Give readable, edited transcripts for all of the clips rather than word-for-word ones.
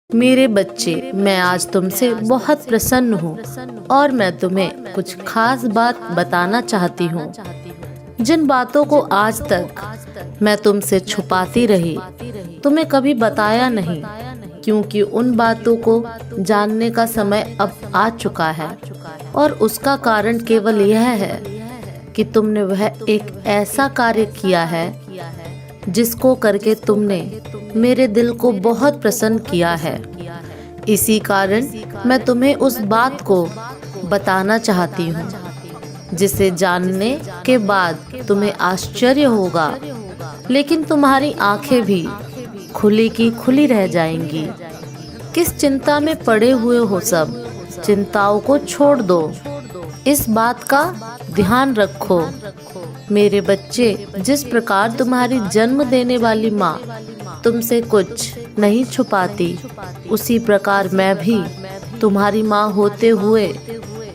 मेरे बच्चे, मैं आज तुमसे बहुत प्रसन्न हूँ और मैं तुम्हें कुछ खास बात बताना चाहती हूँ। जिन बातों को आज तक मैं तुमसे छुपाती रही, तुम्हें कभी बताया नहीं, क्योंकि उन बातों को जानने का समय अब आ चुका है। और उसका कारण केवल यह है कि तुमने वह एक ऐसा कार्य किया है जिसको करके तुमने मेरे दिल को बहुत प्रसन्न किया है। इसी कारण मैं तुम्हें उस बात को बताना चाहती हूँ, जिसे जानने के बाद तुम्हें आश्चर्य होगा, लेकिन तुम्हारी आंखें भी खुली की खुली रह जाएंगी। किस चिंता में पड़े हुए हो सब, चिंताओं को छोड़ दो। इस बात का ध्यान रखो मेरे बच्चे, जिस प्रकार तुम्हारी जन्म देने वाली माँ तुमसे कुछ नहीं छुपाती, उसी प्रकार मैं भी तुम्हारी माँ होते हुए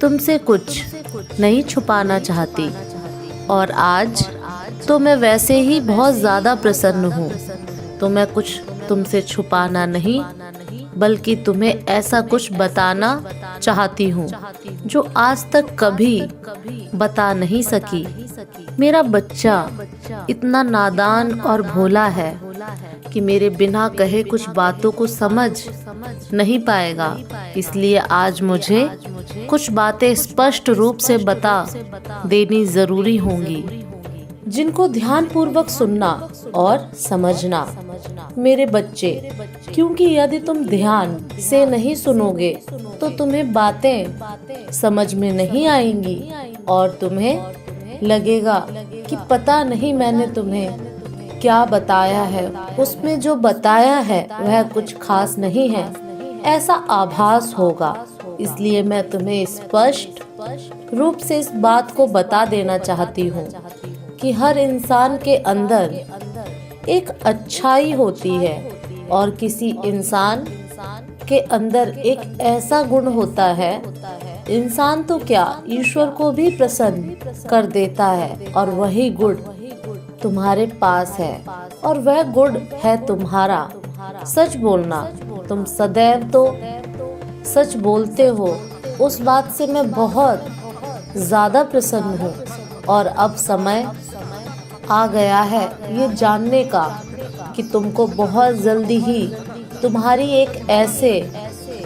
तुमसे कुछ नहीं छुपाना चाहती। और आज तो मैं वैसे ही बहुत ज़्यादा प्रसन्न हूँ, तो मैं कुछ तुमसे छुपाना नहीं, बल्कि तुम्हें ऐसा कुछ बताना चाहती हूँ जो आज तक कभी बता नहीं सकी। मेरा बच्चा इतना नादान और भोला है कि मेरे बिना कहे कुछ बातों को समझ नहीं पाएगा। इसलिए आज मुझे कुछ बातें स्पष्ट रूप से बता देनी जरूरी होंगी, जिनको ध्यान पूर्वक सुनना और समझना मेरे बच्चे, क्योंकि यदि तुम ध्यान से नहीं सुनोगे तो तुम्हें बातें समझ में नहीं आएंगी और तुम्हें लगेगा कि पता नहीं मैंने तुम्हें क्या बताया है, उसमें जो बताया है वह कुछ खास नहीं है, ऐसा आभास होगा। इसलिए मैं तुम्हें स्पष्ट रूप से इस बात को बता देना चाहती हूँ कि हर इंसान के अंदर एक अच्छाई होती है और किसी इंसान के अंदर एक ऐसा गुण होता है, इंसान तो क्या ईश्वर को भी प्रसन्न कर देता है, और वही गुण तुम्हारे पास है और वह गुण है तुम्हारा सच बोलना। तुम सदैव तो सच बोलते हो, उस बात से मैं बहुत ज़्यादा प्रसन्न हूँ। और अब समय आ गया है ये जानने का कि तुमको बहुत जल्दी ही तुम्हारी एक ऐसे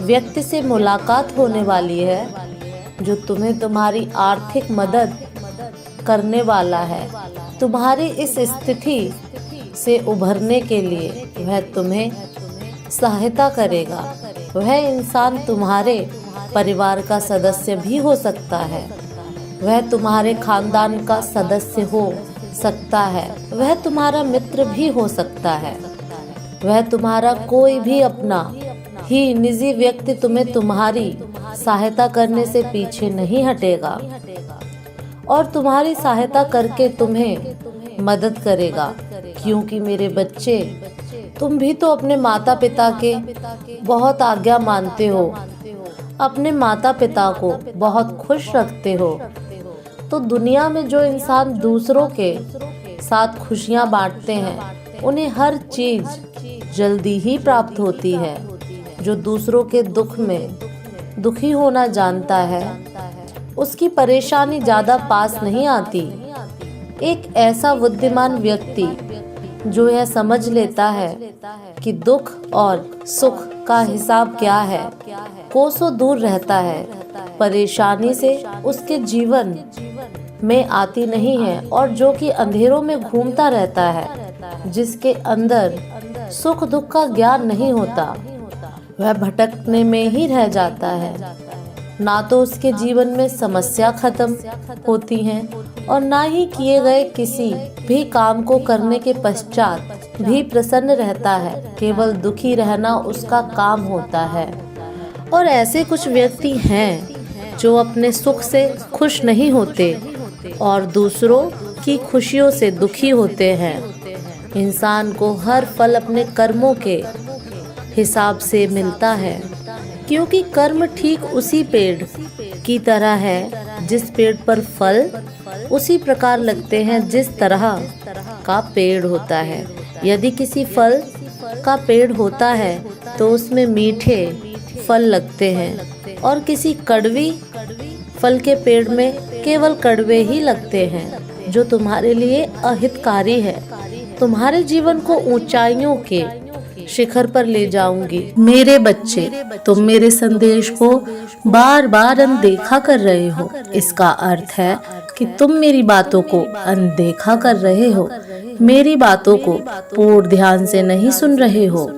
व्यक्ति से मुलाकात होने वाली है जो तुम्हें तुम्हारी आर्थिक मदद करने वाला है। तुम्हारी इस स्थिति से उभरने के लिए वह तुम्हें सहायता करेगा। वह इंसान तुम्हारे परिवार का सदस्य भी हो सकता है, वह तुम्हारे खानदान का सदस्य हो सकता है, वह तुम्हारा मित्र भी हो सकता है, वह तुम्हारा कोई भी अपना ही निजी व्यक्ति तुम्हें तुम्हारी सहायता करने से पीछे नहीं हटेगा और तुम्हारी सहायता करके तुम्हें मदद करेगा। क्योंकि मेरे बच्चे, तुम भी तो अपने माता पिता के बहुत आज्ञा मानते हो, अपने माता पिता को बहुत खुश रखते हो। तो दुनिया में जो इंसान दूसरों के साथ खुशियां बांटते हैं, उन्हें हर चीज जल्दी ही प्राप्त होती है। जो दूसरों के दुख में दुखी होना जानता है, उसकी परेशानी ज्यादा पास नहीं आती। एक ऐसा बुद्धिमान व्यक्ति जो यह समझ लेता है कि दुख और सुख का हिसाब क्या है, कोसों दूर रहता है, परेशानी से उसके जीवन में आती नहीं है, और जो कि अंधेरों में घूमता रहता है, जिसके अंदर सुख दुख का ज्ञान नहीं होता, वह भटकने में ही रह जाता है। ना तो उसके जीवन में समस्या खत्म होती हैं और ना ही किए गए किसी भी काम को करने के पश्चात भी प्रसन्न रहता है। केवल दुखी रहना उसका काम होता है। और ऐसे कुछ व्यक्ति हैं जो अपने सुख से खुश नहीं होते और दूसरों की खुशियों से दुखी होते हैं। इंसान को हर फल अपने कर्मों के हिसाब से मिलता है, क्योंकि कर्म ठीक उसी पेड़ की तरह है जिस पेड़ पर फल उसी प्रकार लगते हैं जिस तरह का पेड़ होता है। यदि किसी फल का पेड़ होता है तो उसमें मीठे फल लगते हैं और किसी कड़वी फल के पेड़ में केवल कड़वे ही लगते हैं, जो तुम्हारे लिए अहितकारी है। तुम्हारे जीवन को ऊंचाइयों के शिखर पर ले जाऊंगी। मेरे बच्चे, तुम मेरे संदेश को बार बार अनदेखा कर रहे हो। इसका अर्थ है कि तुम मेरी बातों को अनदेखा कर रहे हो, मेरी बातों को पूर्ण ध्यान से नहीं सुन रहे हो।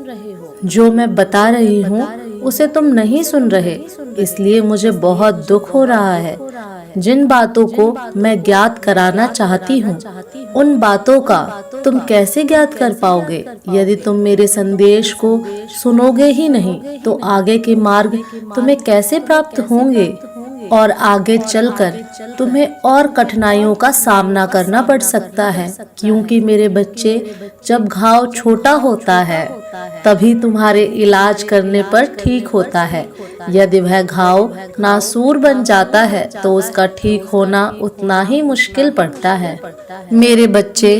जो मैं बता रही हूँ उसे तुम नहीं सुन रहे, इसलिए मुझे बहुत दुख हो रहा है। जिन बातों को मैं ज्ञात कराना चाहती हूँ, उन बातों का तुम कैसे ज्ञात कर पाओगे? यदि तुम मेरे संदेश को सुनोगे ही नहीं, तो आगे के मार्ग तुम्हें कैसे प्राप्त होंगे? और आगे चलकर तुम्हें और कठिनाइयों का सामना करना पड़ सकता है, क्योंकि मेरे बच्चे, जब घाव छोटा होता है तभी तुम्हारे इलाज करने पर ठीक होता है। यदि वह घाव नासूर बन जाता है तो उसका ठीक होना उतना ही मुश्किल पड़ता है। मेरे बच्चे,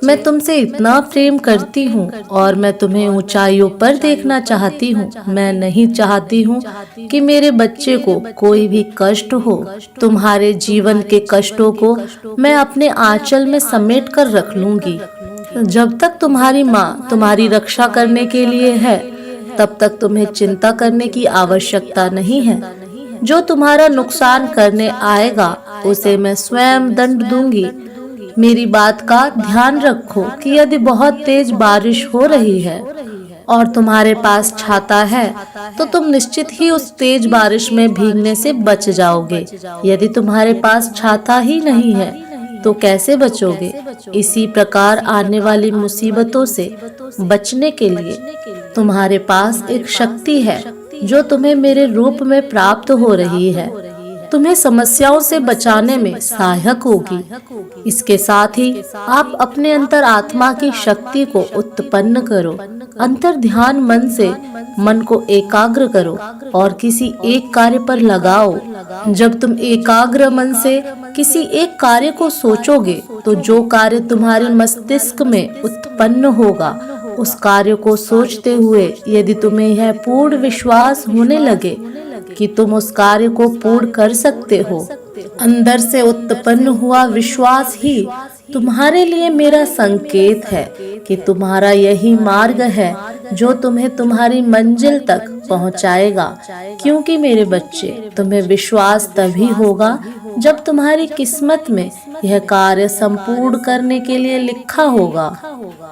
मैं तुमसे इतना प्रेम करती हूँ और मैं तुम्हें ऊंचाइयों पर देखना चाहती हूँ। मैं नहीं चाहती हूँ कि मेरे बच्चे को कोई भी कष्ट हो। तुम्हारे जीवन के कष्टों को मैं अपने आंचल में समेट कर रख लूंगी। जब तक तुम्हारी माँ तुम्हारी रक्षा करने के लिए है, तब तक तुम्हें चिंता करने की आवश्यकता नहीं है। जो तुम्हारा नुकसान करने आएगा उसे मैं स्वयं दंड दूंगी। मेरी बात का ध्यान रखो कि यदि बहुत तेज बारिश हो रही है और तुम्हारे पास छाता है, तो तुम निश्चित ही उस तेज बारिश में भीगने से बच जाओगे। यदि तुम्हारे पास छाता ही नहीं है तो कैसे बचोगे? इसी प्रकार आने वाली मुसीबतों से बचने के लिए तुम्हारे पास एक शक्ति है जो तुम्हें मेरे रूप में प्राप्त हो रही है। तुम्हें समस्याओं से बचाने में सहायक होगी। इसके साथ ही आप अपने अंतर आत्मा की शक्ति को उत्पन्न करो। अंतर ध्यान मन से मन को एकाग्र करो और किसी एक कार्य पर लगाओ। जब तुम एकाग्र मन से किसी एक कार्य को सोचोगे, तो जो कार्य तुम्हारे मस्तिष्क में उत्पन्न होगा, उस कार्य को सोचते हुए यदि तुम्हें यह पूर्ण विश्वास होने लगे कि तुम उस कार्य को पूर्ण कर सकते हो, अंदर से उत्पन्न हुआ विश्वास ही तुम्हारे लिए मेरा संकेत है कि तुम्हारा यही मार्ग है जो तुम्हें तुम्हारी मंजिल तक पहुंचाएगा। क्योंकि मेरे बच्चे, तुम्हें विश्वास तभी होगा जब तुम्हारी किस्मत में यह कार्य संपूर्ण करने के लिए लिखा होगा,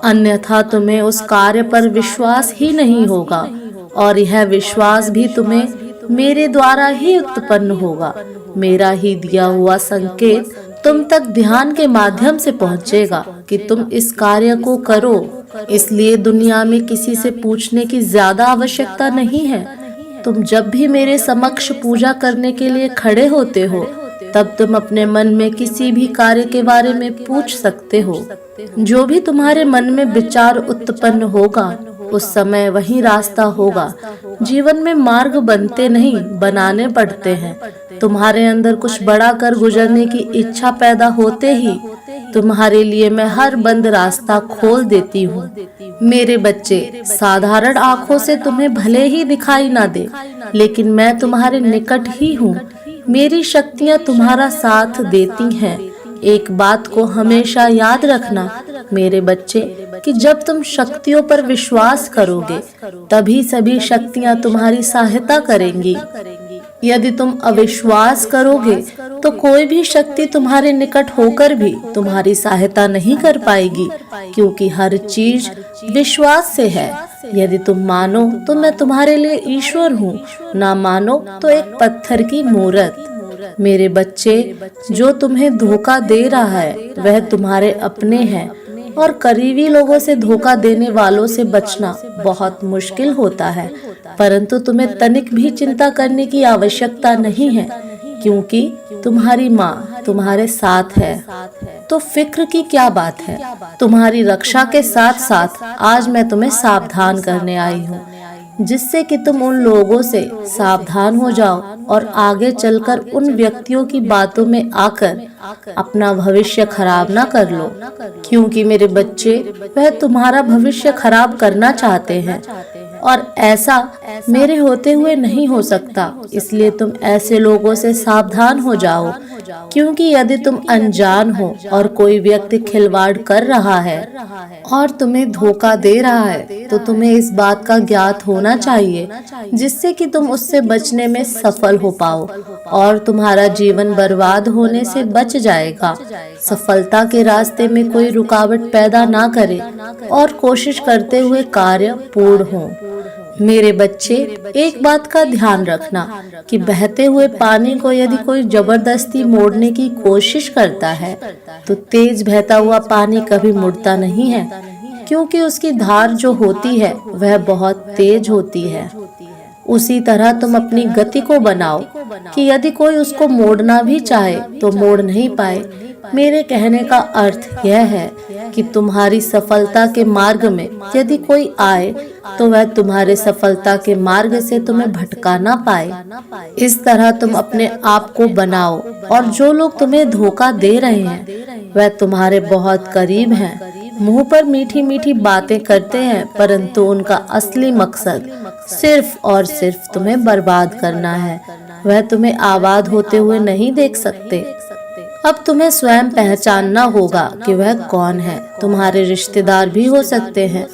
अन्यथा तुम्हें उस कार्य पर विश्वास ही नहीं होगा और यह विश्वास भी तुम्हें मेरे द्वारा ही उत्पन्न होगा। मेरा ही दिया हुआ संकेत तुम तक ध्यान के माध्यम से पहुंचेगा कि तुम इस कार्य को करो। इसलिए दुनिया में किसी से पूछने की ज्यादा आवश्यकता नहीं है। तुम जब भी मेरे समक्ष पूजा करने के लिए खड़े होते हो, तब तुम अपने मन में किसी भी कार्य के बारे में पूछ सकते हो। जो भी तुम्हारे मन में विचार उत्पन्न होगा, उस समय वही रास्ता होगा। जीवन में मार्ग बनते नहीं, बनाने पड़ते हैं। तुम्हारे अंदर कुछ बड़ा कर गुजरने की इच्छा पैदा होते ही तुम्हारे लिए मैं हर बंद रास्ता खोल देती हूँ। मेरे बच्चे, साधारण आँखों से तुम्हें भले ही दिखाई ना दे, लेकिन मैं तुम्हारे निकट ही हूँ। मेरी शक्तियाँ तुम्हारा साथ देती हैं। एक बात को हमेशा याद रखना मेरे बच्चे, कि जब तुम शक्तियों पर विश्वास करोगे, तभी सभी शक्तियाँ तुम्हारी सहायता करेंगी। यदि तुम अविश्वास करोगे, तो कोई भी शक्ति तुम्हारे निकट होकर भी तुम्हारी सहायता नहीं कर पाएगी, क्योंकि हर चीज विश्वास से है। यदि तुम मानो तो मैं तुम्हारे लिए ईश्वर हूँ, ना मानो तो एक पत्थर की मूर्त। मेरे बच्चे, जो तुम्हें धोखा दे रहा है वह तुम्हारे अपने हैं, और करीबी लोगों से धोखा देने वालों से बचना बहुत मुश्किल होता है। परंतु तुम्हें तनिक भी चिंता करने की आवश्यकता नहीं है, क्योंकि तुम्हारी माँ तुम्हारे साथ है। तो फिक्र की क्या बात है? तुम्हारी रक्षा के साथ साथ आज मैं तुम्हें सावधान करने आई हूँ, जिससे कि तुम उन लोगों से सावधान हो जाओ और आगे चलकर उन व्यक्तियों की बातों में आकर अपना भविष्य खराब ना कर लो, क्योंकि मेरे बच्चे, वह तुम्हारा भविष्य खराब करना चाहते हैं। और ऐसा मेरे होते हुए नहीं हो सकता। इसलिए तुम ऐसे लोगों से सावधान हो जाओ, क्योंकि यदि तुम अनजान हो और कोई व्यक्ति खिलवाड़ कर रहा है और तुम्हें धोखा दे रहा है, तो तुम्हें इस बात का ज्ञात होना चाहिए, जिससे कि तुम उससे बचने में सफल हो पाओ और तुम्हारा जीवन बर्बाद होने से बच जाएगा। सफलता के रास्ते में कोई रुकावट पैदा ना करे और कोशिश करते हुए कार्य पूर्ण हो। मेरे बच्चे, एक बात का ध्यान रखना कि बहते हुए पानी को यदि कोई जबरदस्ती मोड़ने की कोशिश करता है, तो तेज बहता हुआ पानी कभी मुड़ता नहीं है, क्योंकि उसकी धार जो होती है वह बहुत तेज होती है। उसी तरह तुम अपनी गति को बनाओ कि यदि कोई उसको मोड़ना भी चाहे तो मोड़ नहीं पाए। मेरे कहने का अर्थ यह है कि तुम्हारी सफलता के मार्ग में यदि कोई आए तो वह तुम्हारे सफलता के मार्ग से तुम्हें भटका ना पाए। इस तरह तुम अपने आप को बनाओ और जो लोग तुम्हें धोखा दे रहे हैं वह तुम्हारे बहुत करीब हैं। मुंह पर मीठी मीठी बातें करते हैं, परंतु उनका असली मकसद सिर्फ और सिर्फ तुम्हें बर्बाद करना है। वह तुम्हें आबाद होते हुए नहीं देख सकते। अब तुम्हें स्वयं पहचानना होगा कि वह कौन है। तुम्हारे रिश्तेदार भी हो सकते हैं,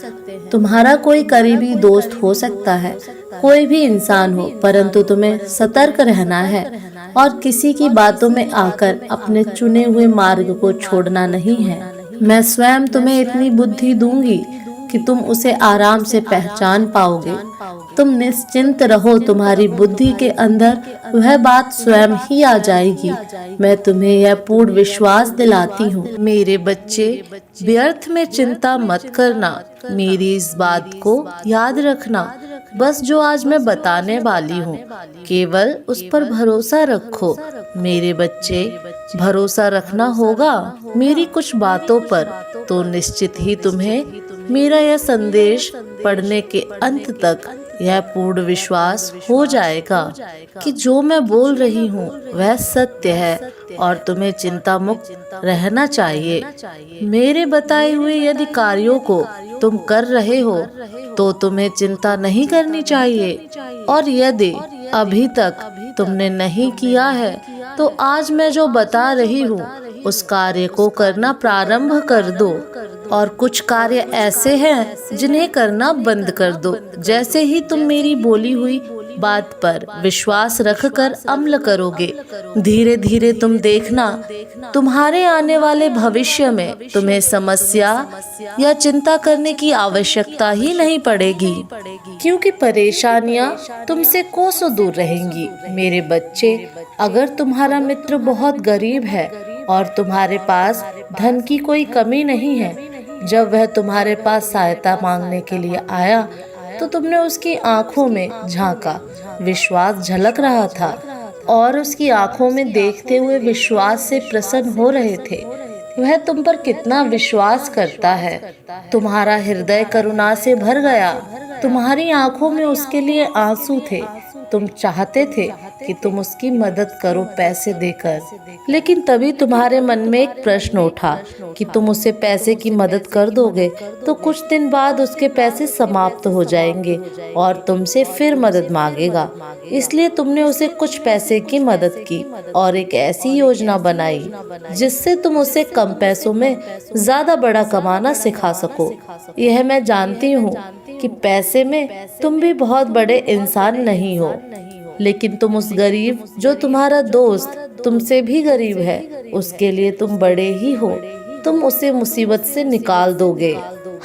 तुम्हारा कोई करीबी दोस्त हो सकता है, कोई भी इंसान हो, परंतु तुम्हें सतर्क रहना है और किसी की बातों में आकर अपने चुने हुए मार्ग को छोड़ना नहीं है। मैं स्वयं तुम्हें इतनी बुद्धि दूंगी कि तुम उसे आराम से पहचान पाओगे। तुम निश्चिंत रहो, तुम्हारी बुद्धि के अंदर वह बात स्वयं ही आ जाएगी। मैं तुम्हें यह पूर्ण विश्वास दिलाती हूँ। मेरे बच्चे, व्यर्थ में चिंता मत करना। मेरी इस बात को याद रखना। बस जो आज मैं बताने वाली हूँ, केवल उस पर भरोसा रखो। मेरे बच्चे, भरोसा रखना होगा मेरी कुछ बातों पर, तो निश्चित ही तुम्हें मेरा यह संदेश पढ़ने के अंत तक यह पूर्ण विश्वास हो जाएगा कि जो मैं बोल रही हूँ वह सत्य है और तुम्हें चिंता मुक्त रहना चाहिए। मेरे बताए हुए यदि कार्यों को तुम कर रहे हो तो तुम्हें चिंता नहीं करनी चाहिए, और यदि अभी तक तुमने नहीं किया है तो आज मैं जो बता रही हूँ उस कार्य को करना प्रारंभ कर दो। और कुछ कार्य ऐसे हैं जिन्हें करना बंद कर दो। जैसे ही तुम मेरी बोली हुई बात पर विश्वास रखकर अमल करोगे, धीरे धीरे तुम देखना, तुम्हारे आने वाले भविष्य में तुम्हें समस्या या चिंता करने की आवश्यकता ही नहीं पड़ेगी, क्योंकि परेशानियां तुमसे कोसों दूर रहेंगी। मेरे बच्चे, अगर तुम्हारा मित्र बहुत गरीब है और तुम्हारे पास धन की कोई कमी नहीं है, जब वह तुम्हारे पास सहायता मांगने के लिए आया तो तुमने उसकी आंखों में झांका, विश्वास झलक रहा था और उसकी आंखों में देखते हुए विश्वास से प्रसन्न हो रहे थे। वह तुम पर कितना विश्वास करता है। तुम्हारा हृदय करुणा से भर गया। तुम्हारी आंखों में उसके लिए आंसू थे। तुम चाहते थे कि तुम उसकी मदद करो पैसे देकर, लेकिन तभी तुम्हारे मन में एक प्रश्न उठा कि तुम उसे पैसे की मदद कर दोगे तो कुछ दिन बाद उसके पैसे समाप्त हो जाएंगे और तुमसे फिर मदद मांगेगा। इसलिए तुमने उसे कुछ पैसे की मदद की और एक ऐसी योजना बनाई जिससे तुम उसे कम पैसों में ज्यादा बड़ा कमाना सिखा सको। यह मैं जानती हूँ कि पैसे में तुम भी बहुत बड़े इंसान नहीं हो, लेकिन तुम उस गरीब जो तुम्हारा दोस्त तुमसे भी गरीब है, उसके लिए तुम बड़े ही हो। तुम उसे मुसीबत से निकाल दोगे।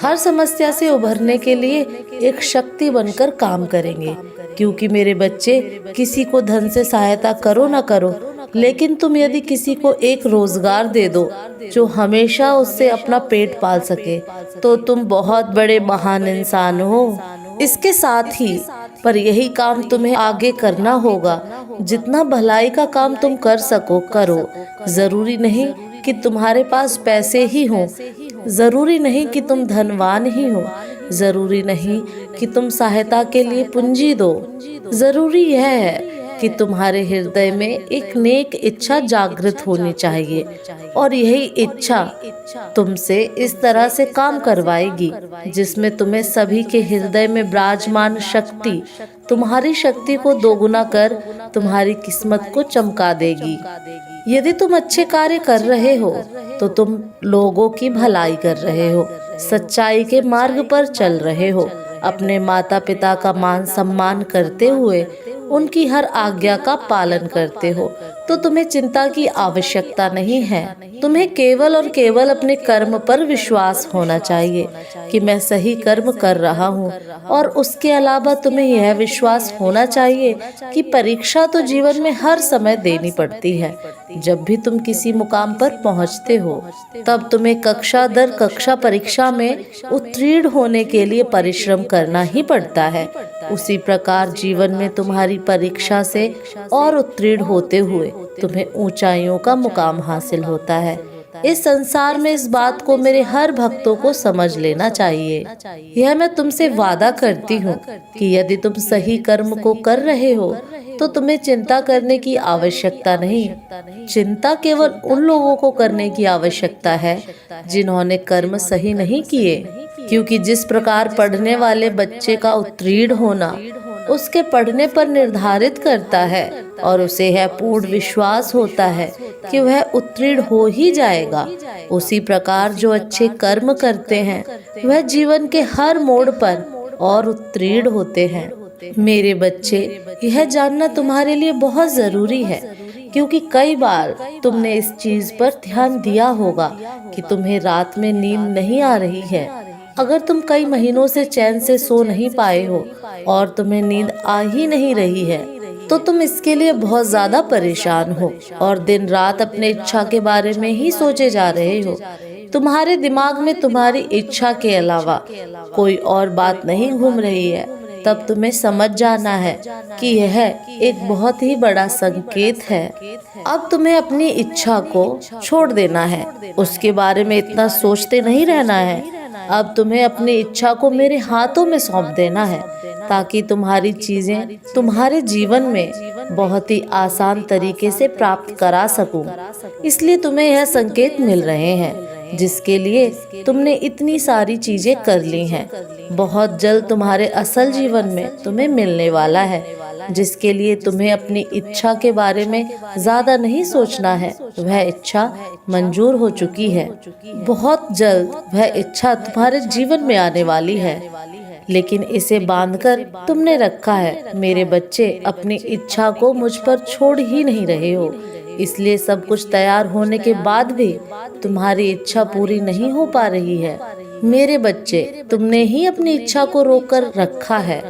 हर समस्या से उभरने के लिए एक शक्ति बनकर काम करेंगे। क्योंकि मेरे बच्चे, किसी को धन से सहायता करो ना करो, लेकिन तुम यदि किसी को एक रोजगार दे दो जो हमेशा उससे अपना पेट पाल सके, तो तुम बहुत बड़े महान इंसान हो। इसके साथ ही पर यही काम तुम्हें आगे करना होगा। जितना भलाई का काम तुम कर सको करो। जरूरी नहीं कि तुम्हारे पास पैसे ही हों, जरूरी नहीं कि तुम धनवान ही हो, जरूरी नहीं कि तुम सहायता के लिए पूंजी दो। जरूरी यह है कि तुम्हारे हृदय में एक नेक इच्छा जागृत होनी चाहिए और यही इच्छा तुमसे इस तरह से काम करवाएगी जिसमें तुम्हें सभी के हृदय में विराजमान शक्ति तुम्हारी शक्ति को दोगुना कर तुम्हारी किस्मत को चमका देगी। यदि तुम अच्छे कार्य कर रहे हो तो तुम लोगों की भलाई कर रहे हो, सच्चाई के मार्ग पर चल रहे हो, अपने माता पिता का मान सम्मान करते हुए उनकी हर आज्ञा का पालन करते हो, तो तुम्हें चिंता की आवश्यकता नहीं है। तुम्हें केवल और केवल अपने कर्म पर विश्वास होना चाहिए कि मैं सही कर्म कर रहा हूँ, और उसके अलावा तुम्हें यह विश्वास होना चाहिए कि परीक्षा तो जीवन में हर समय देनी पड़ती है। जब भी तुम किसी मुकाम पर पहुँचते हो तब तुम्हें कक्षा दर कक्षा परीक्षा में उत्तीर्ण होने के लिए परिश्रम करना ही पड़ता है। उसी प्रकार जीवन में तुम्हारी परीक्षा से और उत्तीर्ण होते हुए तुम्हें ऊंचाइयों का मुकाम हासिल होता है। इस संसार में इस बात को मेरे हर भक्तों को समझ लेना चाहिए। यह मैं तुमसे वादा करती हूँ कि यदि तुम सही कर्म को कर रहे हो तो तुम्हें चिंता करने की आवश्यकता नहीं। चिंता केवल उन लोगों को करने की आवश्यकता है जिन्होंने कर्म सही नहीं किए, क्योंकि जिस प्रकार पढ़ने वाले बच्चे का उत्तीर्ण होना उसके पढ़ने पर निर्धारित करता है और उसे यह पूर्ण विश्वास होता है कि वह उत्तीर्ण हो ही जाएगा, उसी प्रकार जो अच्छे कर्म करते हैं वह जीवन के हर मोड़ पर और उत्तीर्ण होते हैं। मेरे बच्चे, यह जानना तुम्हारे लिए बहुत जरूरी है, क्योंकि कई बार तुमने इस चीज पर ध्यान दिया होगा कि तुम्हें रात में नींद नहीं आ रही है। अगर तुम कई महीनों से चैन से सो नहीं पाए हो और तुम्हें नींद आ ही नहीं रही है तो तुम इसके लिए बहुत ज्यादा परेशान हो और दिन रात अपने इच्छा के बारे में ही सोचे जा रहे हो। तुम्हारे दिमाग में तुम्हारी इच्छा के अलावा कोई और बात नहीं घूम रही है, तब तुम्हें समझ जाना है कि यह एक बहुत ही बड़ा संकेत है। अब तुम्हें अपनी इच्छा को छोड़ देना है, उसके बारे में इतना सोचते नहीं रहना है। अब तुम्हें अपनी इच्छा को मेरे हाथों में सौंप देना है ताकि तुम्हारी चीजें तुम्हारे जीवन में बहुत ही आसान तरीके से प्राप्त करा सकूं। इसलिए तुम्हें यह संकेत मिल रहे हैं जिसके लिए तुमने इतनी सारी चीजें कर ली हैं। बहुत जल्द तुम्हारे असल जीवन में तुम्हें मिलने वाला है, जिसके लिए तुम्हें अपनी इच्छा के बारे में ज्यादा नहीं सोचना है। वह इच्छा मंजूर हो चुकी है। बहुत जल्द वह इच्छा तुम्हारे जीवन में आने वाली है, लेकिन इसे बांधकर तुमने रखा है। मेरे बच्चे, अपनी इच्छा को मुझ पर छोड़ ही नहीं रहे हो, इसलिए सब कुछ तैयार होने के बाद भी तुम्हारी इच्छा पूरी नहीं हो पा रही है। मेरे बच्चे, तुमने ही अपनी इच्छा को रोककर रखा है।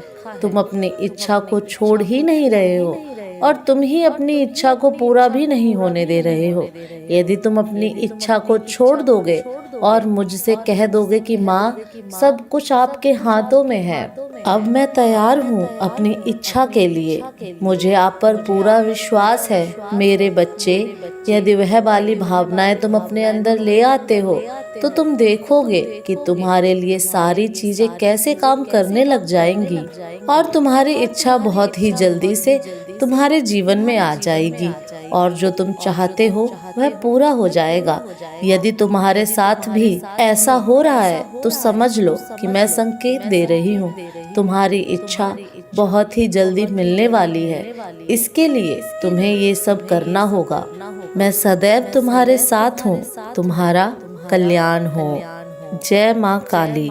तुम अपनी इच्छा को छोड़ ही नहीं रहे हो और तुम ही अपनी इच्छा को पूरा भी नहीं होने दे रहे हो। यदि तुम अपनी इच्छा को छोड़ दोगे और मुझसे कह दोगे कि माँ, सब कुछ आपके हाथों में है, अब मैं तैयार हूँ अपनी इच्छा के लिए, मुझे आप पर पूरा विश्वास है। मेरे बच्चे, यदि वह वाली भावनाएं तुम अपने अंदर ले आते हो तो तुम देखोगे कि तुम्हारे लिए सारी चीजें कैसे काम करने लग जाएंगी और तुम्हारी इच्छा बहुत ही जल्दी से तुम्हारे जीवन में आ जाएगी और जो तुम चाहते हो वह पूरा हो जाएगा। यदि तुम्हारे साथ भी ऐसा हो रहा है तो समझ लो कि मैं संकेत दे रही हूँ। तुम्हारी इच्छा बहुत ही जल्दी मिलने वाली है। इसके लिए तुम्हें ये सब करना होगा। मैं सदैव तुम्हारे साथ हूँ। तुम्हारा कल्याण हो। जय माँ काली।